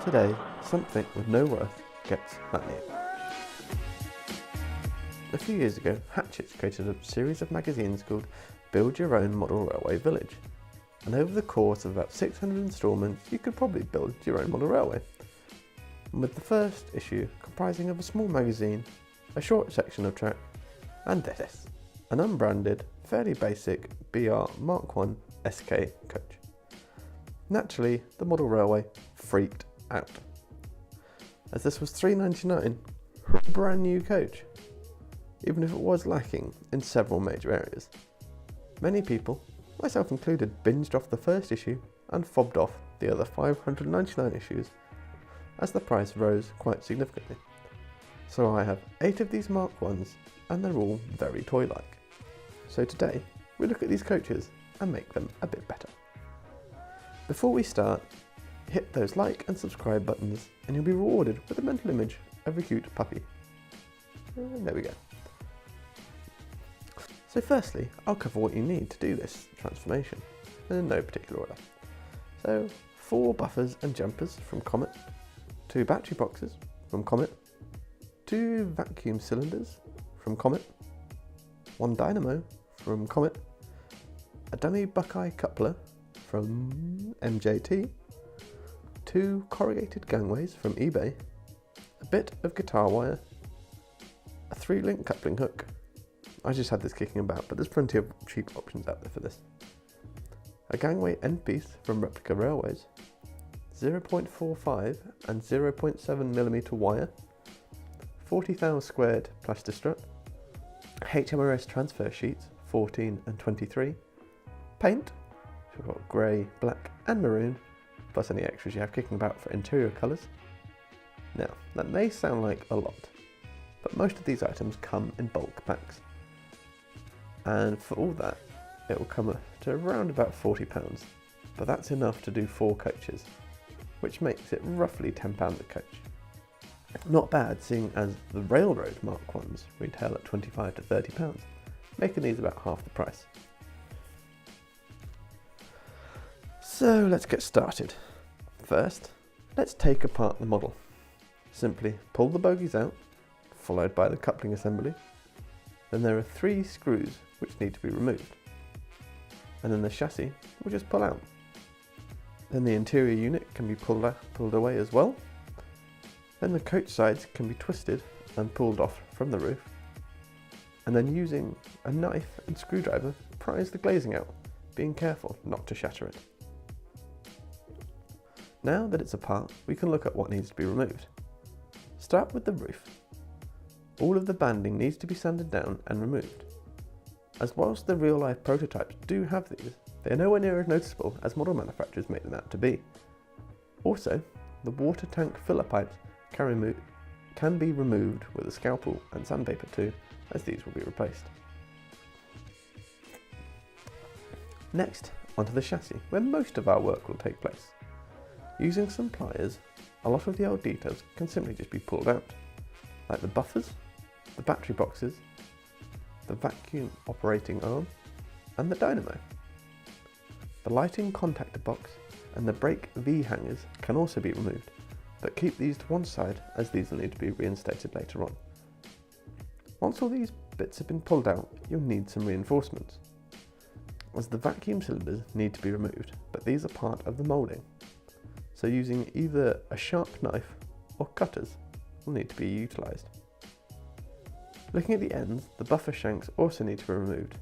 Today, something with no worth gets money. A few years ago, Hatchet created a series of magazines called Build Your Own Model Railway Village. And over the course of about 600 instalments, you could probably build your own model railway. And with the first issue comprising of a small magazine, a short section of track, and this, an unbranded, fairly basic BR Mk1 SK coach. Naturally, the model railway freaked out, as this was $3.99 for a brand new coach, even if it was lacking in several major areas. Many people, myself included, binged off the first issue and fobbed off the other 599 issues as the price rose quite significantly. So I have 8 of these Mark 1s and they're all very toy-like. So today we look at these coaches and make them a bit better. Before we start, hit those like and subscribe buttons and you'll be rewarded with a mental image of a cute puppy. And there we go. So firstly, I'll cover what you need to do this transformation, and in no particular order. So 4 buffers and jumpers from Comet, 2 battery boxes from Comet, 2 vacuum cylinders from Comet, 1 dynamo from Comet, a dummy Buckeye coupler from MJT, 2 corrugated gangways from eBay, a bit of guitar wire, a 3-link coupling hook. I just had this kicking about, but there's plenty of cheap options out there for this. A gangway end piece from Replica Railways, 0.45 and 0.7mm wire, 40 thou squared plaster strut, HMRS transfer sheets 14 and 23, paint, so we've got grey, black and maroon, plus any extras you have kicking about for interior colours. Now, that may sound like a lot, but most of these items come in bulk packs. And for all that, it will come to around about £40, but that's enough to do 4 coaches, which makes it roughly £10 a coach. Not bad, seeing as the Railroad Mark 1s retail at £25 to £30, making these about half the price. So let's get started. First, let's take apart the model. Simply pull the bogies out, followed by the coupling assembly. Then there are 3 screws which need to be removed. And then the chassis will just pull out. Then the interior unit can be pulled away as well. Then the coach sides can be twisted and pulled off from the roof. And then using a knife and screwdriver, prise the glazing out, being careful not to shatter it. Now that it's apart, we can look at what needs to be removed. Start with the roof. All of the banding needs to be sanded down and removed, as whilst the real-life prototypes do have these, they are nowhere near as noticeable as model manufacturers make them out to be. Also, the water tank filler pipes can be removed with a scalpel and sandpaper too, as these will be replaced. Next, onto the chassis, where most of our work will take place. Using some pliers, a lot of the old details can simply just be pulled out, like the buffers, the battery boxes, the vacuum operating arm, and the dynamo. The lighting contactor box and the brake V hangers can also be removed, but keep these to one side as these will need to be reinstated later on. Once all these bits have been pulled out, you'll need some reinforcements, as the vacuum cylinders need to be removed, but these are part of the moulding. So using either a sharp knife or cutters will need to be utilised. Looking at the ends, the buffer shanks also need to be removed.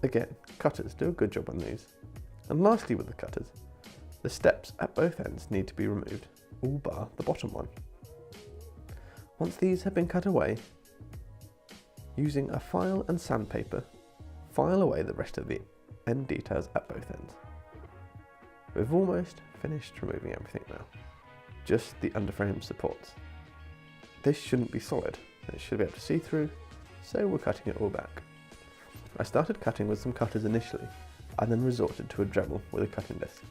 Again, cutters do a good job on these. And lastly with the cutters, the steps at both ends need to be removed, all bar the bottom one. Once these have been cut away, using a file and sandpaper, file away the rest of the end details at both ends. We've almost finished removing everything now, just the underframe supports. This shouldn't be solid, it should be able to see through, so we're cutting it all back. I started cutting with some cutters initially, and then resorted to a Dremel with a cutting disc.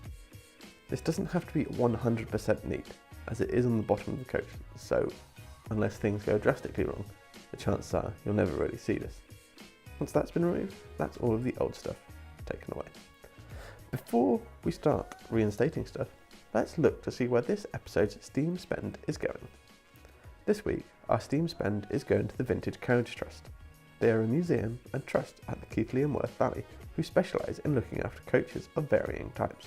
This doesn't have to be 100% neat, as it is on the bottom of the coach, so unless things go drastically wrong, the chances are you'll never really see this. Once that's been removed, that's all of the old stuff taken away. Before we start reinstating stuff, let's look to see where this episode's Steam spend is going. This week, our Steam spend is going to the Vintage Carriage Trust. They are a museum and trust at the Keighley and Worth Valley who specialise in looking after coaches of varying types.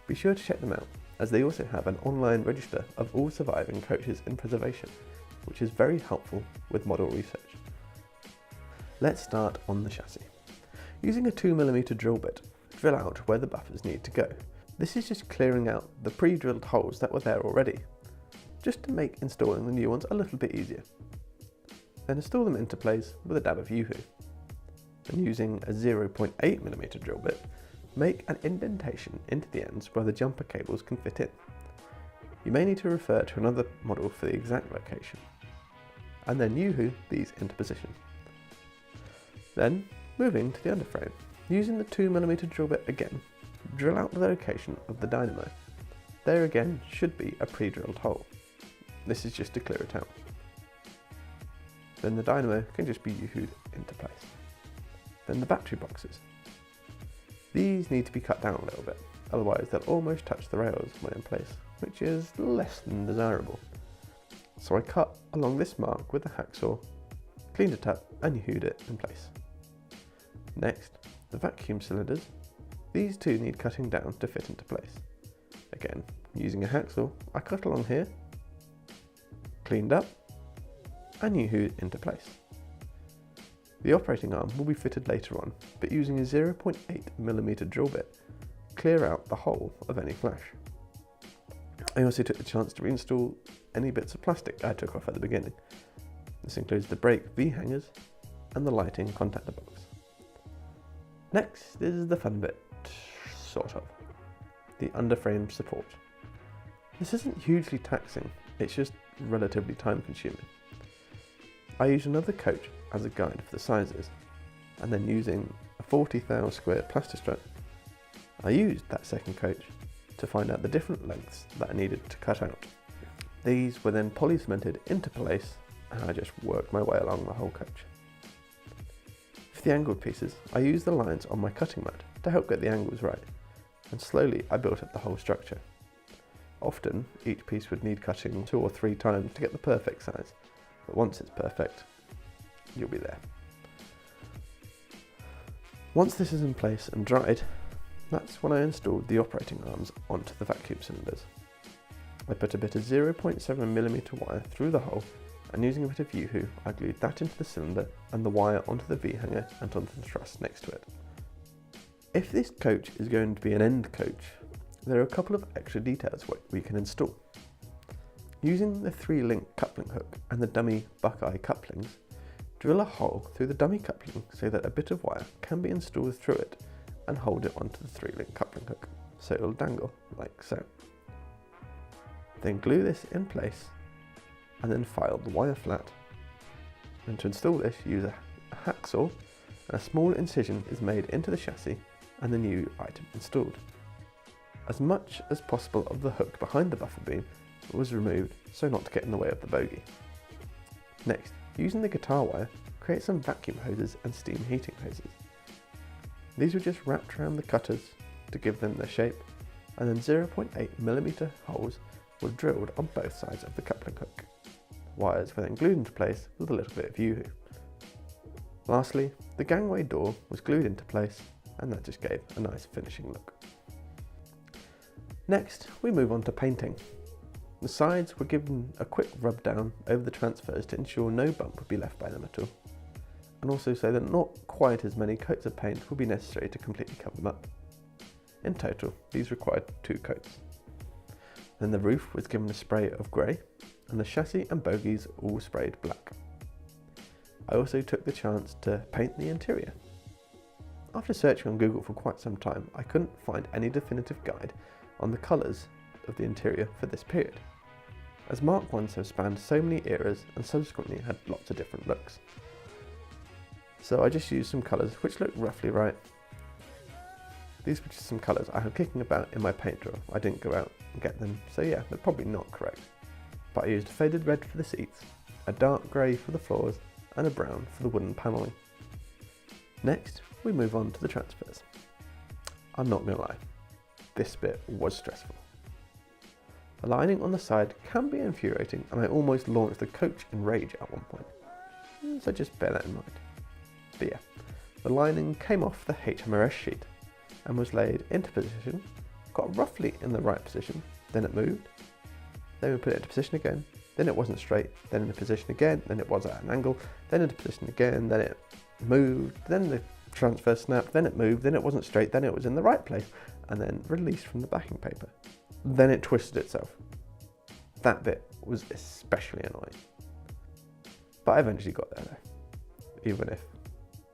Be sure to check them out, as they also have an online register of all surviving coaches in preservation, which is very helpful with model research. Let's start on the chassis. Using a 2mm drill bit, drill out where the buffers need to go. This is just clearing out the pre-drilled holes that were there already, just to make installing the new ones a little bit easier. Then install them into place with a dab of Yoo-hoo. And using a 0.8mm drill bit, make an indentation into the ends where the jumper cables can fit in. You may need to refer to another model for the exact location, and then Yoo-hoo these into position. Then, moving to the underframe, using the 2mm drill bit again, drill out the location of the dynamo. There again should be a pre-drilled hole. This is just to clear it out. Then the dynamo can just be Yoo-hooed into place. Then the battery boxes. These need to be cut down a little bit, otherwise they'll almost touch the rails when in place, which is less than desirable. So I cut along this mark with a hacksaw, cleaned it up and Yoo-hooed it in place. Next, the vacuum cylinders. These two need cutting down to fit into place. Again, using a hacksaw, I cut along here, cleaned up, and Yoo-hooed into place. The operating arm will be fitted later on, but using a 0.8mm drill bit, clear out the whole of any flash. I also took the chance to reinstall any bits of plastic I took off at the beginning. This includes the brake V-hangers and the lighting contactor box. Next is the fun bit, sort of, the underframe support. This isn't hugely taxing, it's just relatively time consuming. I used another coach as a guide for the sizes, and then using a 40 thou square plastistrut, I used that second coach to find out the different lengths that I needed to cut out. These were then poly-cemented into place, and I just worked my way along the whole coach. For the angled pieces, I used the lines on my cutting mat to help get the angles right, and slowly I built up the whole structure. Often, each piece would need cutting 2 or 3 times to get the perfect size, but once it's perfect, you'll be there. Once this is in place and dried, that's when I installed the operating arms onto the vacuum cylinders. I put a bit of 0.7mm wire through the hole, and using a bit of Yoo-hoo, I glued that into the cylinder and the wire onto the V-hanger and onto the truss next to it. If this coach is going to be an end coach, there are a couple of extra details we can install. Using the 3-link coupling hook and the dummy Buckeye couplings, drill a hole through the dummy coupling so that a bit of wire can be installed through it and hold it onto the 3-link coupling hook, so it will dangle like so. Then glue this in place and then file the wire flat. And to install this, use a hacksaw, and a small incision is made into the chassis and the new item installed. As much as possible of the hook behind the buffer beam was removed so not to get in the way of the bogie. Next, using the guitar wire, create some vacuum hoses and steam heating hoses. These were just wrapped around the cutters to give them their shape, and then 0.8mm holes were drilled on both sides of the coupling hook. Wires were then glued into place with a little bit of Yoo-hoo. Lastly, the gangway door was glued into place, and that just gave a nice finishing look. Next, we move on to painting. The sides were given a quick rub down over the transfers to ensure no bump would be left by them at all, and also so that not quite as many coats of paint would be necessary to completely cover them up. In total, these required 2 coats. Then the roof was given a spray of grey, and the chassis and bogies all sprayed black. I also took the chance to paint the interior. After searching on Google for quite some time, I couldn't find any definitive guide on the colours of the interior for this period, as Mk1s have spanned so many eras and subsequently had lots of different looks. So I just used some colours which looked roughly right. These were just some colours I had kicking about in my paint drawer. I didn't go out and get them, so yeah, they're probably not correct. But I used a faded red for the seats, a dark grey for the floors, and a brown for the wooden panelling. Next, we move on to the transfers. I'm not going to lie, this bit was stressful. The lining on the side can be infuriating, and I almost launched the coach in rage at one point. So just bear that in mind. But yeah, the lining came off the HMRS sheet and was laid into position, got roughly in the right position, then it moved, then we put it into position again, then it wasn't straight, then into position again, then it was at an angle, then into position again, then it moved, then the transfer snapped, then it moved, then it wasn't straight, then it was in the right place, and then released from the backing paper. Then it twisted itself. That bit was especially annoying. But I eventually got there though, even if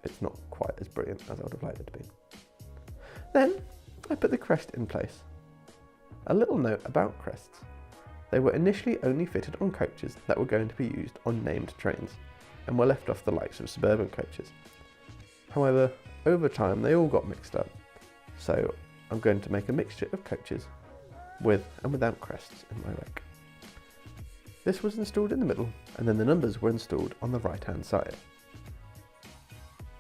it's not quite as brilliant as I would have liked it to be. Then I put the crest in place. A little note about crests. They were initially only fitted on coaches that were going to be used on named trains and were left off the likes of suburban coaches. However, over time they all got mixed up, so I'm going to make a mixture of coaches with and without crests in my rake. This was installed in the middle, and then the numbers were installed on the right hand side.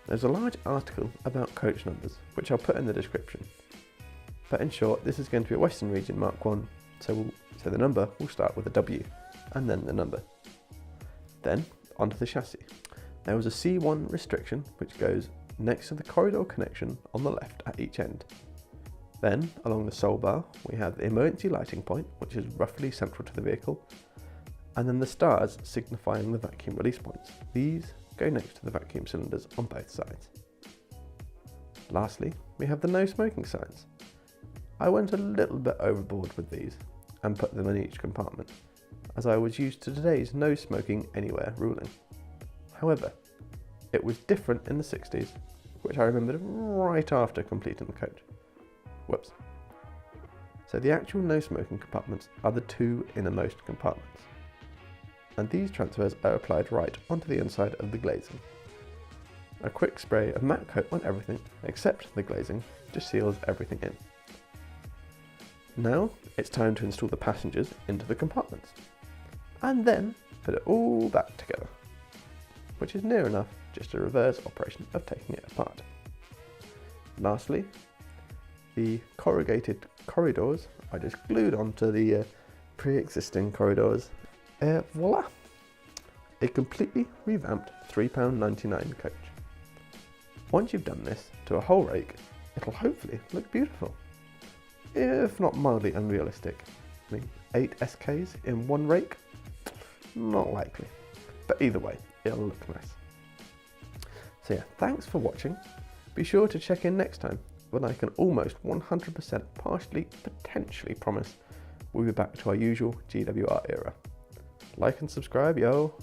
There's a large article about coach numbers, which I'll put in the description. But in short, this is going to be a Western Region Mk1, so the number will start with a W, and then the number. Then, onto the chassis. There was a C1 restriction, which goes next to the corridor connection on the left at each end. Then, along the sole bar, we have the emergency lighting point, which is roughly central to the vehicle, and then the stars signifying the vacuum release points. These go next to the vacuum cylinders on both sides. Lastly, we have the no smoking signs. I went a little bit overboard with these and put them in each compartment, as I was used to today's no smoking anywhere ruling. However, it was different in the 60s, which I remembered right after completing the coach. Whoops. So the actual no smoking compartments are the two innermost compartments, and these transfers are applied right onto the inside of the glazing. A quick spray of matte coat on everything except the glazing just seals everything in. Now it's time to install the passengers into the compartments, and then put it all back together, which is near enough just a reverse operation of taking it apart. Lastly, the corrugated corridors are just glued onto the pre-existing corridors. Voila! A completely revamped £3.99 coach. Once you've done this to a whole rake, it'll hopefully look beautiful. If not mildly unrealistic. I mean, 8 SKs in one rake? Not likely. But either way, it'll look nice. So yeah, thanks for watching. Be sure to check in next time when I can almost 100% partially, potentially promise we'll be back to our usual GWR era. Like and subscribe, yo!